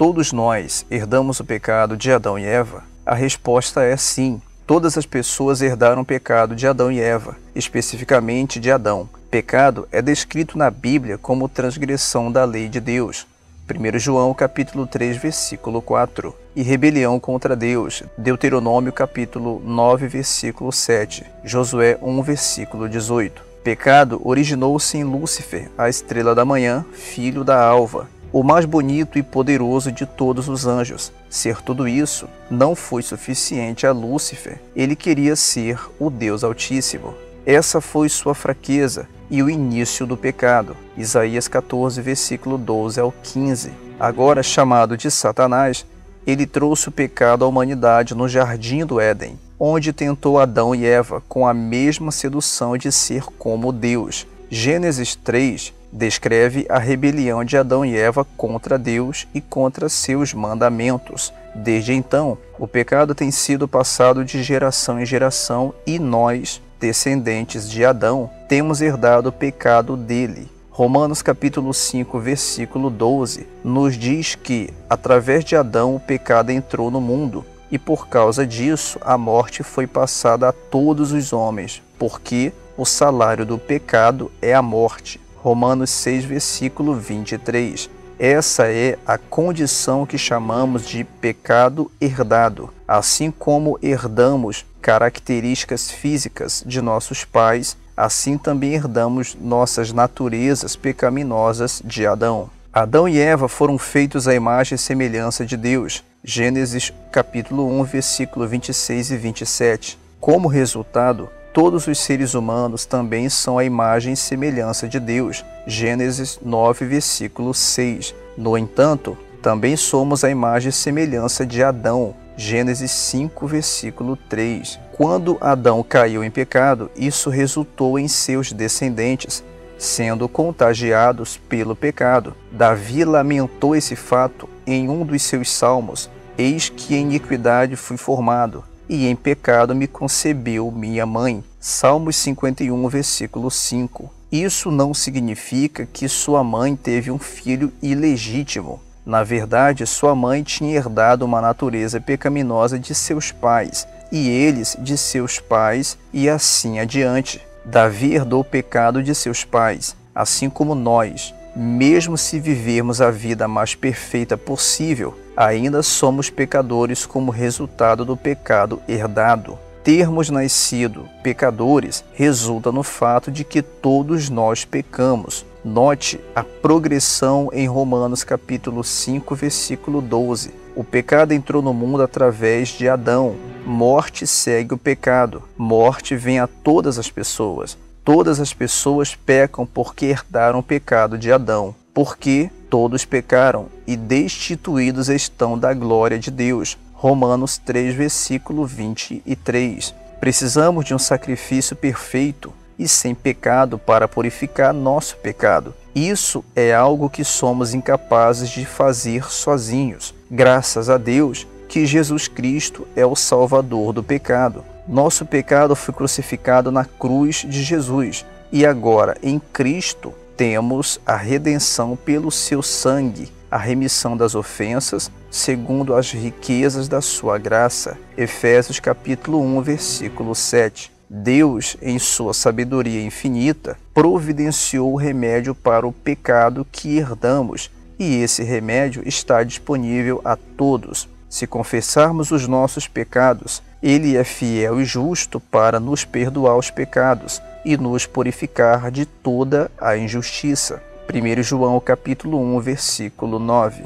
todos nós herdamos o pecado de Adão e Eva? A resposta é sim. Todas as pessoas herdaram o pecado de Adão e Eva, especificamente de Adão. Pecado é descrito na Bíblia como transgressão da lei de Deus. 1 João capítulo 3, versículo 4. E rebelião contra Deus. Deuteronômio capítulo 9, versículo 7. Josué 1, versículo 18. Pecado originou-se em Lúcifer, a estrela da manhã, filho da alva, o mais bonito e poderoso de todos os anjos. Ser tudo isso não foi suficiente a Lúcifer. Ele queria ser o Deus Altíssimo. Essa foi sua fraqueza e o início do pecado. Isaías 14, versículo 12 ao 15. Agora chamado de Satanás, ele trouxe o pecado à humanidade no jardim do Éden, onde tentou Adão e Eva com a mesma sedução de ser como Deus. Gênesis 3 descreve a rebelião de Adão e Eva contra Deus e contra seus mandamentos. Desde então, o pecado tem sido passado de geração em geração e nós, descendentes de Adão, temos herdado o pecado dele. Romanos capítulo 5, versículo 12, nos diz que, através de Adão, o pecado entrou no mundo, e por causa disso, a morte foi passada a todos os homens, porque o salário do pecado é a morte. Romanos 6, versículo 23. Essa é a condição que chamamos de pecado herdado. Assim como herdamos características físicas de nossos pais, assim também herdamos nossas naturezas pecaminosas de Adão. Adão e Eva foram feitos à imagem e semelhança de Deus. Gênesis capítulo 1, versículo 26 e 27. Como resultado, todos os seres humanos também são a imagem e semelhança de Deus. Gênesis 9, versículo 6. No entanto, também somos a imagem e semelhança de Adão. Gênesis 5, versículo 3. Quando Adão caiu em pecado, isso resultou em seus descendentes sendo contagiados pelo pecado. Davi lamentou esse fato em um dos seus salmos: Eis que em iniquidade fui formado, e em pecado me concebeu minha mãe. Salmos 51, versículo 5. Isso não significa que sua mãe teve um filho ilegítimo. Na verdade, sua mãe tinha herdado uma natureza pecaminosa de seus pais, e eles de seus pais, e assim adiante. Davi herdou o pecado de seus pais, assim como nós. Mesmo se vivermos a vida mais perfeita possível, ainda somos pecadores como resultado do pecado herdado. Termos nascido pecadores resulta no fato de que todos nós pecamos. Note a progressão em Romanos capítulo 5, versículo 12. O pecado entrou no mundo através de Adão. Morte segue o pecado. Morte vem a todas as pessoas. Todas as pessoas pecam porque herdaram o pecado de Adão. Porque todos pecaram e destituídos estão da glória de Deus. Romanos 3, versículo 23. Precisamos de um sacrifício perfeito e sem pecado para purificar nosso pecado. Isso é algo que somos incapazes de fazer sozinhos. Graças a Deus que Jesus Cristo é o Salvador do pecado. Nosso pecado foi crucificado na cruz de Jesus e agora em Cristo temos a redenção pelo seu sangue, a remissão das ofensas, segundo as riquezas da sua graça. Efésios capítulo 1, versículo 7. Deus, em sua sabedoria infinita, providenciou o remédio para o pecado que herdamos, e esse remédio está disponível a todos. Se confessarmos os nossos pecados, Ele é fiel e justo para nos perdoar os pecados e nos purificar de toda a injustiça. 1 João capítulo 1, versículo 9.